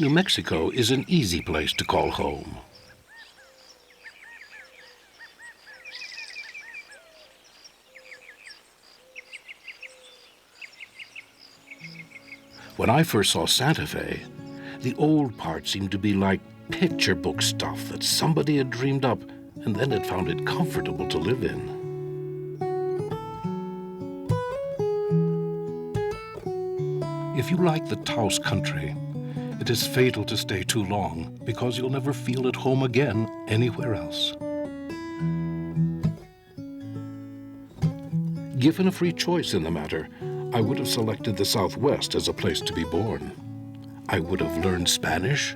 New Mexico is an easy place to call home. When I first saw Santa Fe, the old part seemed to be like picture book stuff that somebody had dreamed up and then had found it comfortable to live in. If you like the Taos country, it is fatal to stay too long because you'll never feel at home again anywhere else. Given a free choice in the matter, I would have selected the Southwest as a place to be born. I would have learned Spanish,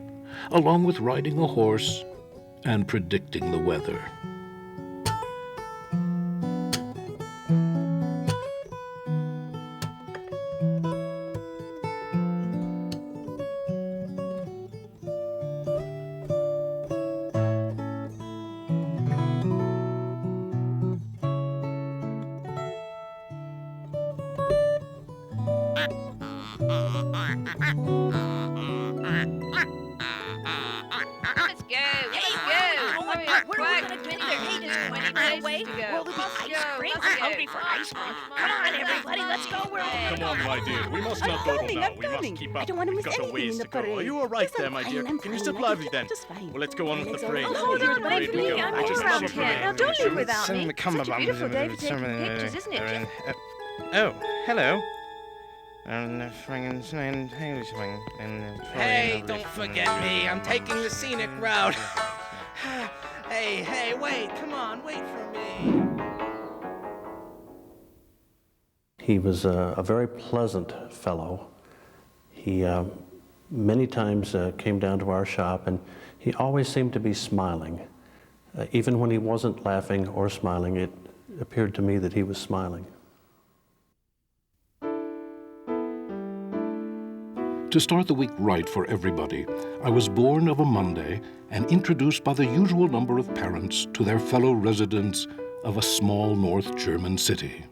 along with riding a horse and predicting the weather. I don't want to miss anything in the parade. Are you all right there, my dear? Can you step lively then? Just fine. Well, let's go on with the parade. Hold on, wait for me. I'm new around here. Now, don't leave without me. Such a beautiful day for taking pictures, isn't it? Oh, hello. Hey, don't forget me. I'm taking the scenic route. Hey, wait. Come on, wait for me. He was a very pleasant fellow. He many times came down to our shop, and he always seemed to be smiling. Even when he wasn't laughing or smiling, it appeared to me that he was smiling. To start the week right for everybody, I was born of a Monday and introduced by the usual number of parents to their fellow residents of a small North German city.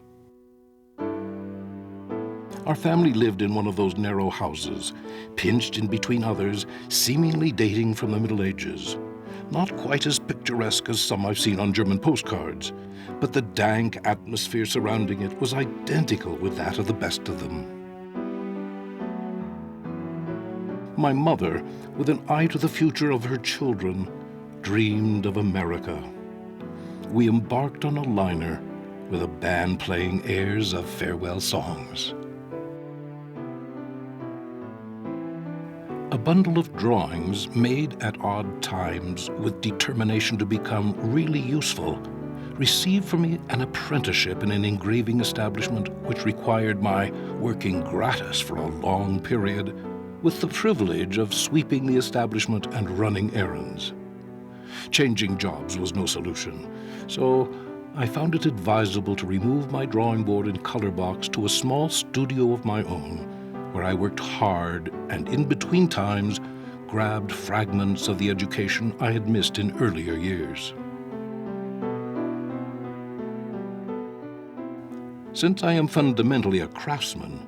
Our family lived in one of those narrow houses, pinched in between others, seemingly dating from the Middle Ages. Not quite as picturesque as some I've seen on German postcards, but the dank atmosphere surrounding it was identical with that of the best of them. My mother, with an eye to the future of her children, dreamed of America. We embarked on a liner with a band playing airs of farewell songs. A bundle of drawings made at odd times with determination to become really useful received from me an apprenticeship in an engraving establishment which required my working gratis for a long period with the privilege of sweeping the establishment and running errands. Changing jobs was no solution, so I found it advisable to remove my drawing board and color box to a small studio of my own, where I worked hard and in between times grabbed fragments of the education I had missed in earlier years. Since I am fundamentally a craftsman,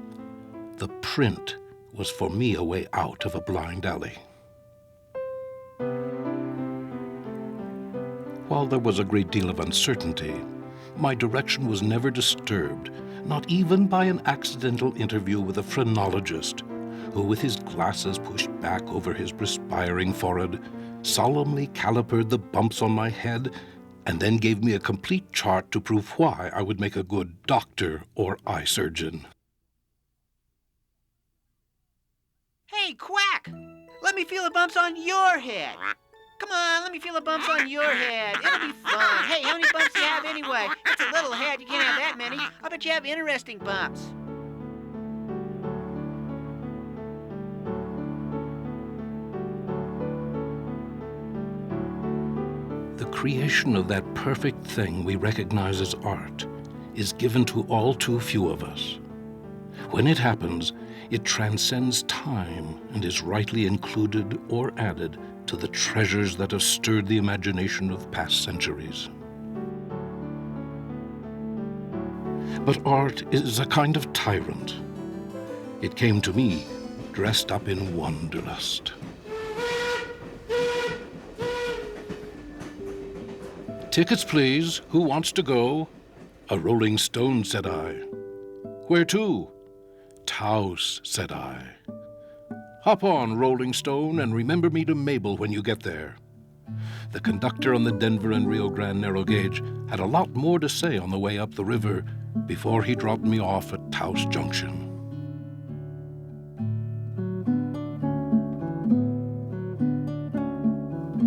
the print was for me a way out of a blind alley. While there was a great deal of uncertainty, my direction was never disturbed, not even by an accidental interview with a phrenologist, who with his glasses pushed back over his perspiring forehead, solemnly calipered the bumps on my head, and then gave me a complete chart to prove why I would make a good doctor or eye surgeon. Hey, Quack! Let me feel the bumps on your head. Come on, let me feel the bumps on your head. It'll be fun. Hey, how many bumps do you have anyway? It's a little head. You can't have that many. I bet you have interesting bumps. The creation of that perfect thing we recognize as art is given to all too few of us. When it happens, it transcends time and is rightly included or added to the treasures that have stirred the imagination of past centuries. But art is a kind of tyrant. It came to me dressed up in wanderlust. "Tickets, please. Who wants to go?" "A Rolling Stone," said I. "Where to?" "Taos," said I. "Hop on, Rolling Stone, and remember me to Mabel when you get there." The conductor on the Denver and Rio Grande narrow gauge had a lot more to say on the way up the river before he dropped me off at Taos Junction.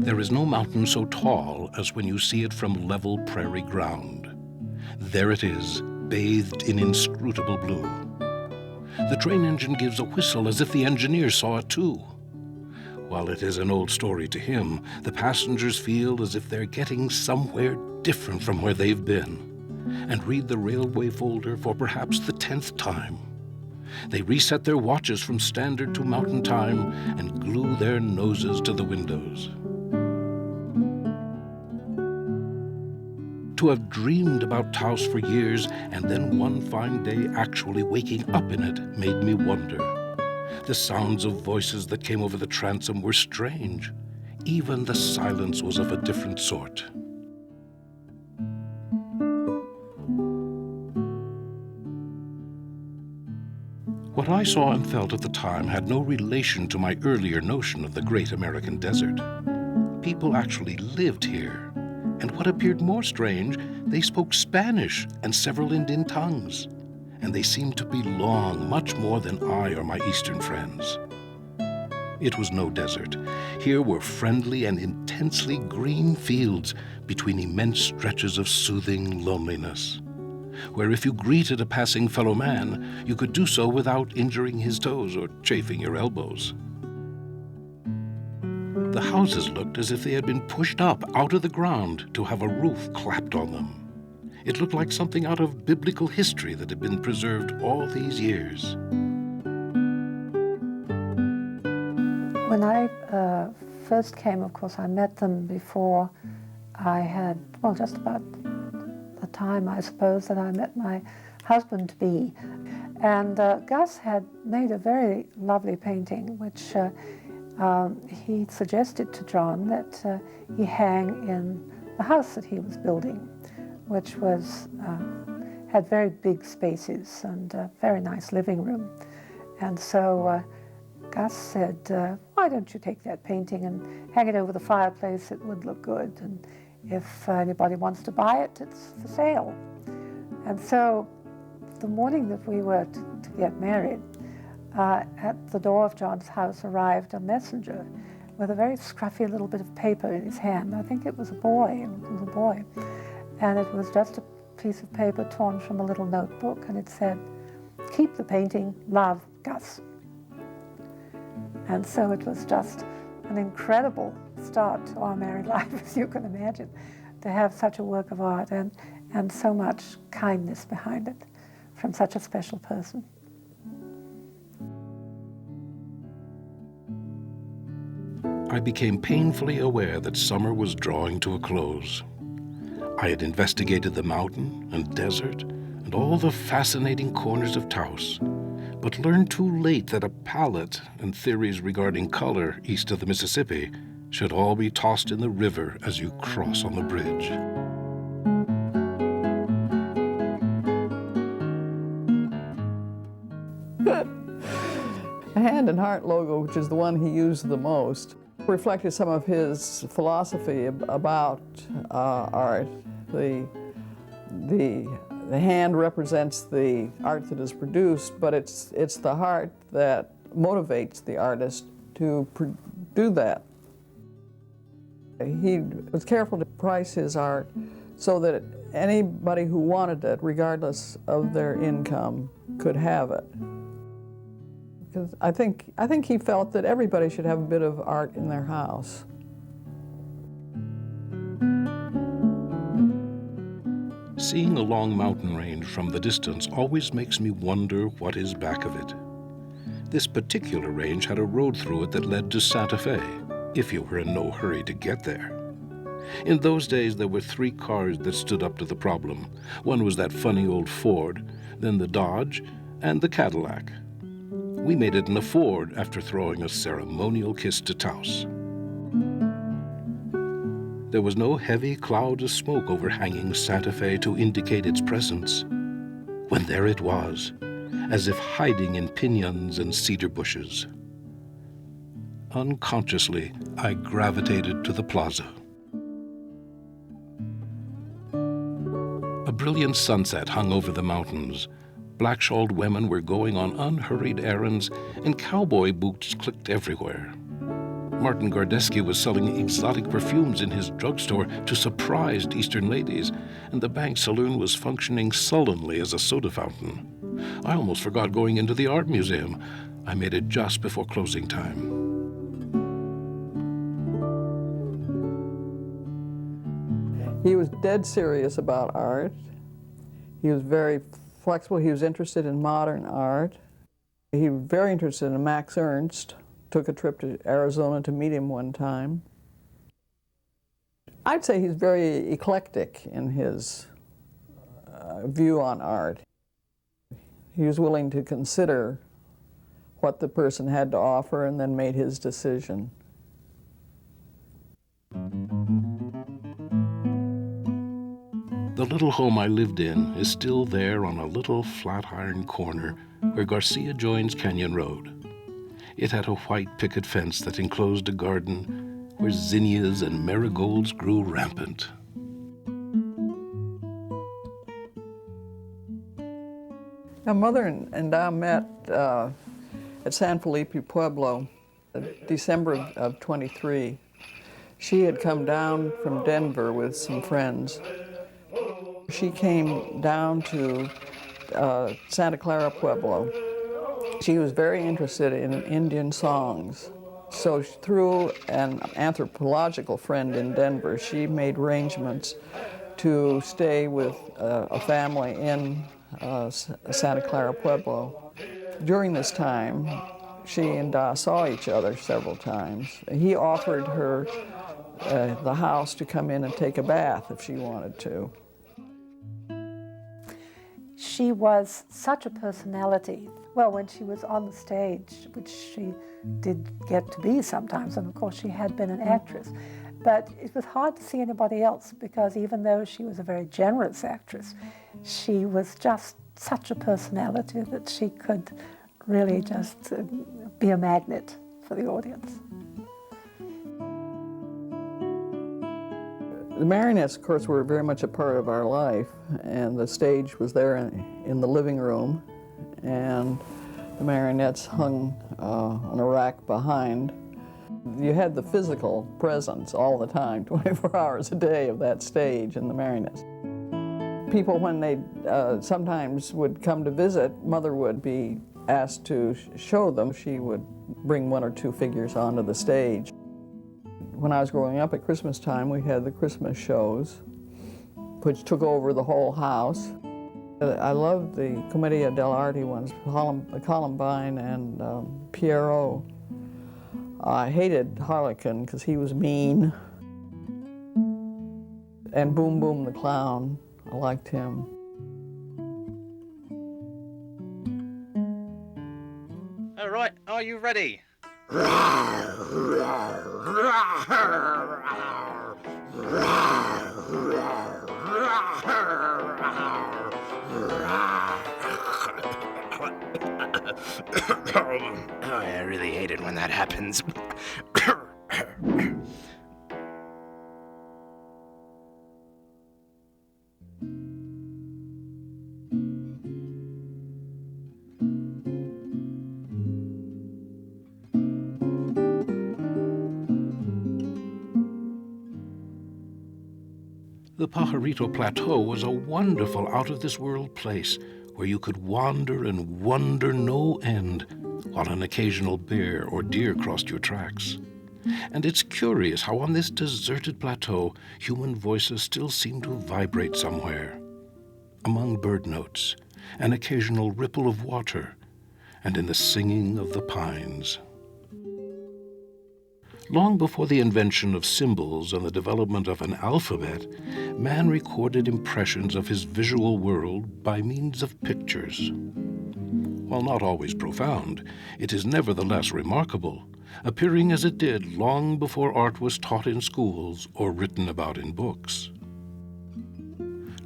There is no mountain so tall as when you see it from level prairie ground. There it is, bathed in inscrutable blue. The train engine gives a whistle as if the engineer saw it too. While it is an old story to him, the passengers feel as if they're getting somewhere different from where they've been, and read the railway folder for perhaps the 10th time. They reset their watches from standard to mountain time and glue their noses to the windows. To have dreamed about Taos for years and then one fine day actually waking up in it made me wonder. The sounds of voices that came over the transom were strange. Even the silence was of a different sort. What I saw and felt at the time had no relation to my earlier notion of the great American desert. People actually lived here. And what appeared more strange, they spoke Spanish and several Indian tongues. And they seemed to belong much more than I or my Eastern friends. It was no desert. Here were friendly and intensely green fields between immense stretches of soothing loneliness, where if you greeted a passing fellow man, you could do so without injuring his toes or chafing your elbows. The houses looked as if they had been pushed up out of the ground to have a roof clapped on them. It looked like something out of biblical history that had been preserved all these years. When I first came, of course, I met them before I had, well, just about the time, I suppose, that I met my husband-to-be. And Gus had made a very lovely painting, which he suggested to John that he hang in the house that he was building, which was had very big spaces and a very nice living room. And so Gus said, why don't you take that painting and hang it over the fireplace? It would look good. And if anybody wants to buy it, it's for sale. And so the morning that we were to get married, at the door of John's house arrived a messenger with a very scruffy little bit of paper in his hand. I think it was a little boy. And it was just a piece of paper torn from a little notebook, and it said, "Keep the painting, love, Gus." And so it was just an incredible start to our married life, as you can imagine, to have such a work of art and so much kindness behind it from such a special person. I became painfully aware that summer was drawing to a close. I had investigated the mountain and desert and all the fascinating corners of Taos, but learned too late that a palette and theories regarding color east of the Mississippi should all be tossed in the river as you cross on the bridge. The Hand and Heart logo, which is the one he used the most, reflected some of his philosophy about art. The hand represents the art that is produced, but it's the heart that motivates the artist to do that. He was careful to price his art so that anybody who wanted it, regardless of their income, could have it. Because I think he felt that everybody should have a bit of art in their house. Seeing a long mountain range from the distance always makes me wonder what is back of it. This particular range had a road through it that led to Santa Fe, if you were in no hurry to get there. In those days, there were 3 cars that stood up to the problem. One was that funny old Ford, then the Dodge, and the Cadillac. We made it in a Ford after throwing a ceremonial kiss to Taos. There was no heavy cloud of smoke overhanging Santa Fe to indicate its presence, when there it was, as if hiding in piñons and cedar bushes. Unconsciously, I gravitated to the plaza. A brilliant sunset hung over the mountains. Black-shawled women were going on unhurried errands, and cowboy boots clicked everywhere. Martin Gardeschi was selling exotic perfumes in his drugstore to surprised Eastern ladies, and the bank saloon was functioning sullenly as a soda fountain. I almost forgot going into the art museum. I made it just before closing time. He was dead serious about art. He was very flexible. He was interested in modern art. He was very interested in Max Ernst. Took a trip to Arizona to meet him one time. I'd say he's very eclectic in his view on art. He was willing to consider what the person had to offer and then made his decision. The little home I lived in is still there on a little flat-iron corner where Garcia joins Canyon Road. It had a white picket fence that enclosed a garden where zinnias and marigolds grew rampant. My mother and I met at San Felipe Pueblo, December of 23. She had come down from Denver with some friends. She came down to Santa Clara Pueblo. She was very interested in Indian songs. So through an anthropological friend in Denver, she made arrangements to stay with a family in Santa Clara Pueblo. During this time, she and Da saw each other several times. He offered her the house to come in and take a bath if she wanted to. She was such a personality. Well, when she was on the stage, which she did get to be sometimes, and of course she had been an actress, but it was hard to see anybody else because even though she was a very generous actress, she was just such a personality that she could really just be a magnet for the audience. The marionettes, of course, were very much a part of our life, and the stage was there in the living room, and the marionettes hung on a rack behind. You had the physical presence all the time, 24 hours a day of that stage and the marionettes. People, when they sometimes would come to visit, Mother would be asked to show them. She would bring one or two figures onto the stage. When I was growing up at Christmas time, we had the Christmas shows, which took over the whole house. I loved the Commedia dell'arte ones, Columbine and Pierrot. I hated Harlequin because he was mean. And Boom Boom the Clown, I liked him. All right, are you ready? Oh, I really hate it when that happens. The Pajarito Plateau was a wonderful out-of-this-world place where you could wander and wonder no end while an occasional bear or deer crossed your tracks. And it's curious how on this deserted plateau, human voices still seem to vibrate somewhere. Among bird notes, an occasional ripple of water, and in the singing of the pines. Long before the invention of symbols and the development of an alphabet, man recorded impressions of his visual world by means of pictures. While not always profound, it is nevertheless remarkable appearing as it did long before art was taught in schools or written about in books.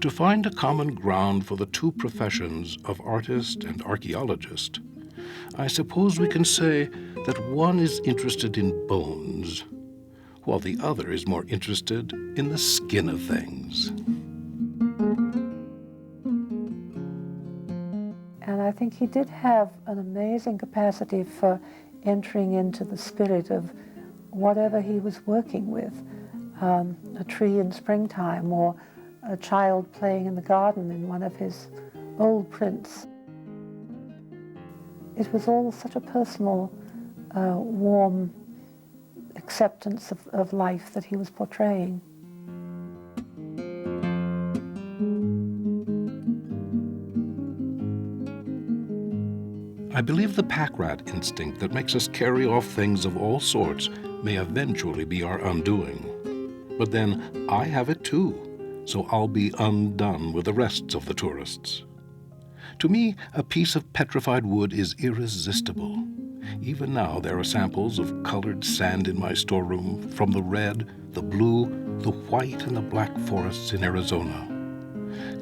To find a common ground for the two professions of artist and archaeologist, I suppose we can say that one is interested in bones, while the other is more interested in the skin of things. And I think he did have an amazing capacity for entering into the spirit of whatever he was working with, a tree in springtime or a child playing in the garden in one of his old prints. It was all such a personal, warm acceptance of life that he was portraying. I believe the pack rat instinct that makes us carry off things of all sorts may eventually be our undoing. But then I have it too, so I'll be undone with the rest of the tourists. To me, a piece of petrified wood is irresistible. Even now, there are samples of colored sand in my storeroom from the red, the blue, the white, and the black forests in Arizona.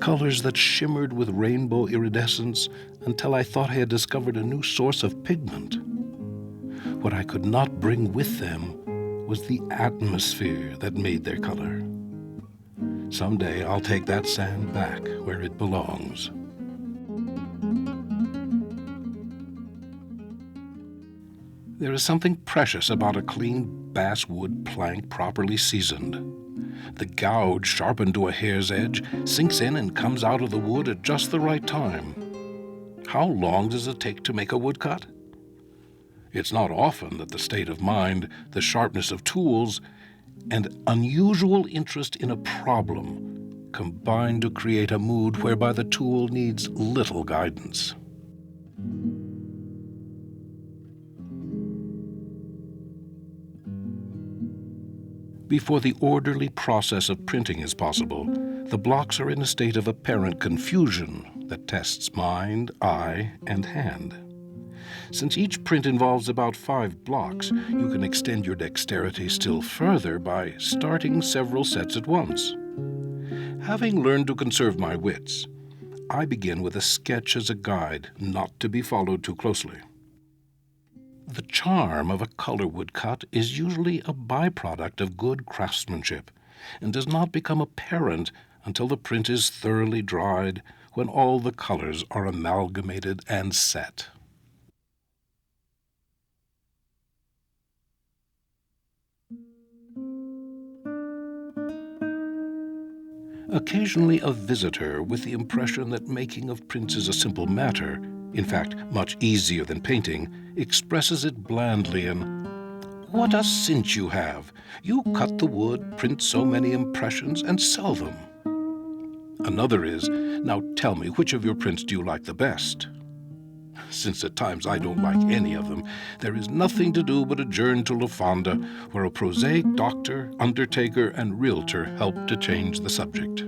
Colors that shimmered with rainbow iridescence until I thought I had discovered a new source of pigment. What I could not bring with them was the atmosphere that made their color. Someday I'll take that sand back where it belongs. There is something precious about a clean basswood plank properly seasoned. The gouge, sharpened to a hair's edge, sinks in and comes out of the wood at just the right time. How long does it take to make a woodcut? It's not often that the state of mind, the sharpness of tools, and unusual interest in a problem combine to create a mood whereby the tool needs little guidance. Before the orderly process of printing is possible, the blocks are in a state of apparent confusion that tests mind, eye, and hand. Since each print involves about 5 blocks, you can extend your dexterity still further by starting several sets at once. Having learned to conserve my wits, I begin with a sketch as a guide, not to be followed too closely. The charm of a color woodcut is usually a byproduct of good craftsmanship and does not become apparent until the print is thoroughly dried, when all the colors are amalgamated and set. Occasionally a visitor with the impression that making of prints is a simple matter, in fact, much easier than painting, expresses it blandly in, "What a cinch you have! You cut the wood, print so many impressions, and sell them." Another is, "Now tell me, which of your prints do you like the best?" Since at times I don't like any of them, there is nothing to do but adjourn to La Fonda, where a prosaic doctor, undertaker, and realtor help to change the subject.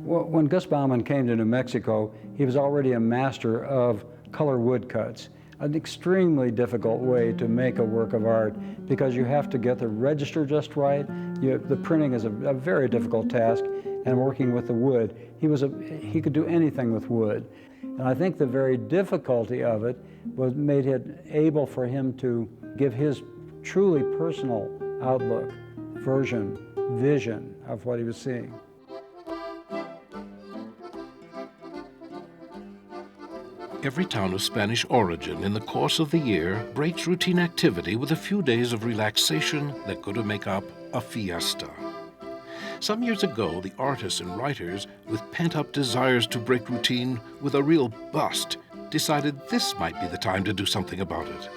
When Gustave Baumann came to New Mexico, he was already a master of color woodcuts, an extremely difficult way to make a work of art because you have to get the register just right. The printing is a very difficult task, and working with the wood, he could do anything with wood. And I think the very difficulty of it made it able for him to give his truly personal outlook, vision of what he was seeing. Every town of Spanish origin in the course of the year breaks routine activity with a few days of relaxation that go to make up a fiesta. Some years ago, the artists and writers, with pent-up desires to break routine with a real bust, decided this might be the time to do something about it.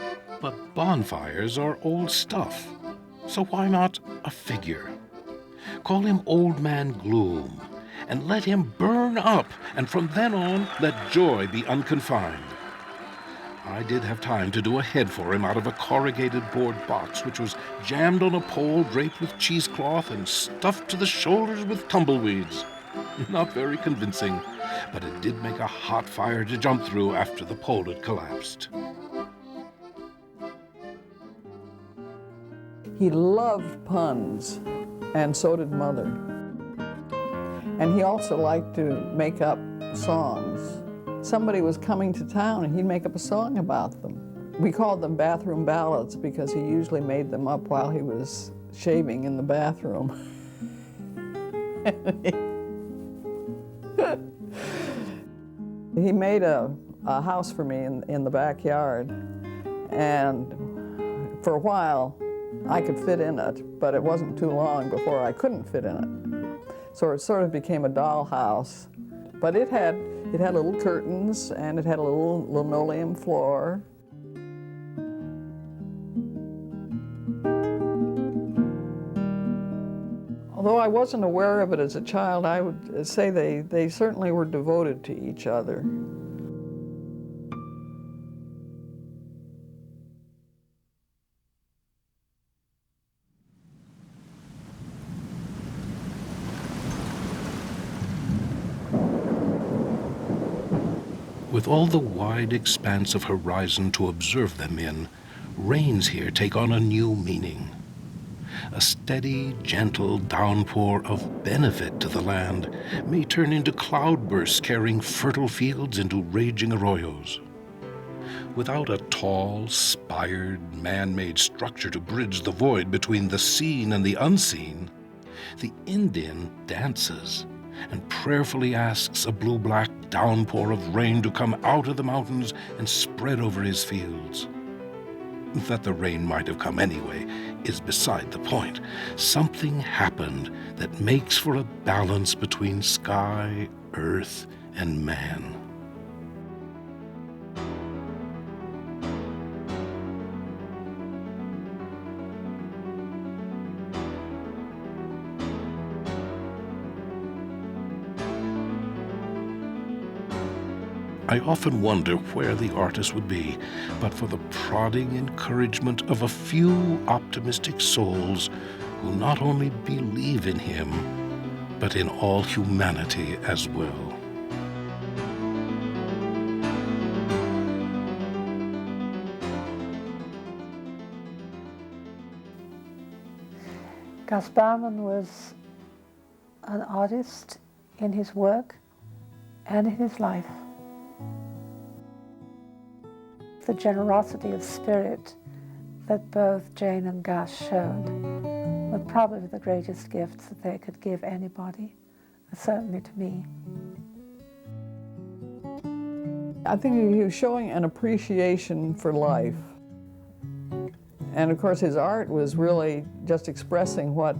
But bonfires are old stuff, so why not a figure? Call him Old Man Gloom, and let him burn up, and from then on, let joy be unconfined. I did have time to do a head for him out of a corrugated board box, which was jammed on a pole draped with cheesecloth and stuffed to the shoulders with tumbleweeds. Not very convincing, but it did make a hot fire to jump through after the pole had collapsed. He loved puns, and so did Mother. And he also liked to make up songs. Somebody was coming to town and he'd make up a song about them. We called them bathroom ballads because he usually made them up while he was shaving in the bathroom. He made a house for me in the backyard, and for a while I could fit in it, but it wasn't too long before I couldn't fit in it. So it sort of became a dollhouse, but it had little curtains and it had a little linoleum floor. Although I wasn't aware of it as a child, I would say they certainly were devoted to each other. With all the wide expanse of horizon to observe them in, rains here take on a new meaning. A steady, gentle downpour of benefit to the land may turn into cloudbursts carrying fertile fields into raging arroyos. Without a tall, spired, man-made structure to bridge the void between the seen and the unseen, the Indian dances and prayerfully asks a blue-black downpour of rain to come out of the mountains and spread over his fields. That the rain might have come anyway is beside the point. Something happened that makes for a balance between sky, earth, and man. I often wonder where the artist would be, but for the prodding encouragement of a few optimistic souls who not only believe in him, but in all humanity as well. Gustave Baumann was an artist in his work and in his life. The generosity of spirit that both Jane and Gus showed were probably the greatest gifts that they could give anybody, certainly to me. I think he was showing an appreciation for life. And of course his art was really just expressing what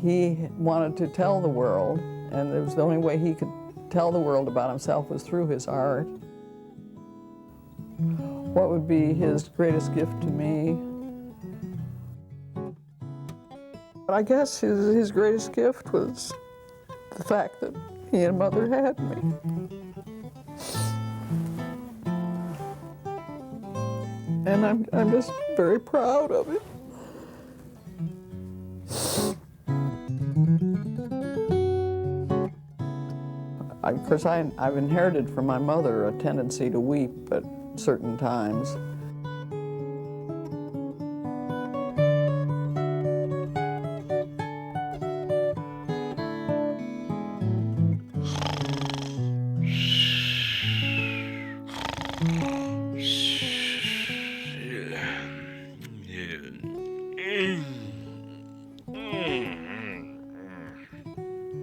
he wanted to tell the world, and it was the only way he could tell the world about himself was through his art. What would be his greatest gift to me? But I guess his greatest gift was the fact that he and Mother had me. And I'm just very proud of it. Of course, I've inherited from my mother a tendency to weep at certain times.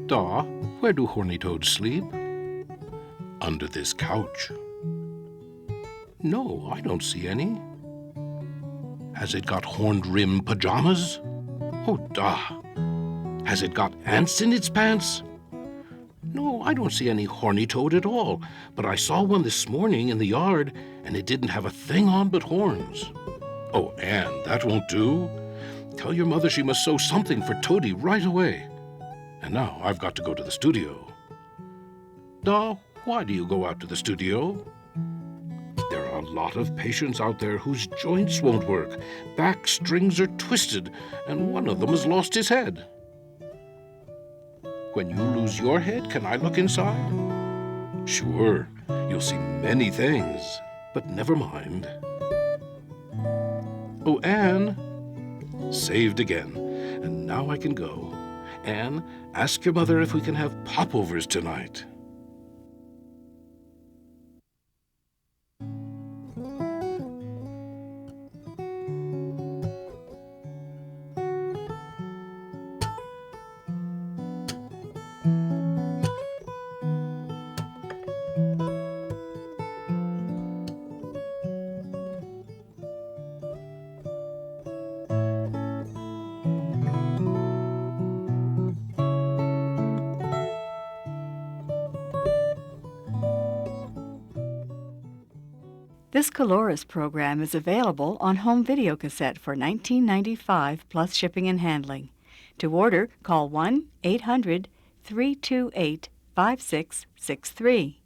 Da, where do horny toads sleep? Under this couch. No, I don't see any. Has it got horned-rimmed pajamas? Oh, Da. Has it got ants in its pants? No, I don't see any horny toad at all, but I saw one this morning in the yard, and it didn't have a thing on but horns. Oh, Anne, that won't do. Tell your mother she must sew something for Toady right away. And now I've got to go to the studio. Da, why do you go out to the studio? There are a lot of patients out there whose joints won't work, back strings are twisted, and one of them has lost his head. When you lose your head, can I look inside? Sure, you'll see many things, but never mind. Oh, Anne, Saved again. And now I can go. Anne, ask your mother if we can have popovers tonight. This Coloris program is available on home video cassette for $19.95 plus shipping and handling. To order, call 1-800-328-5663.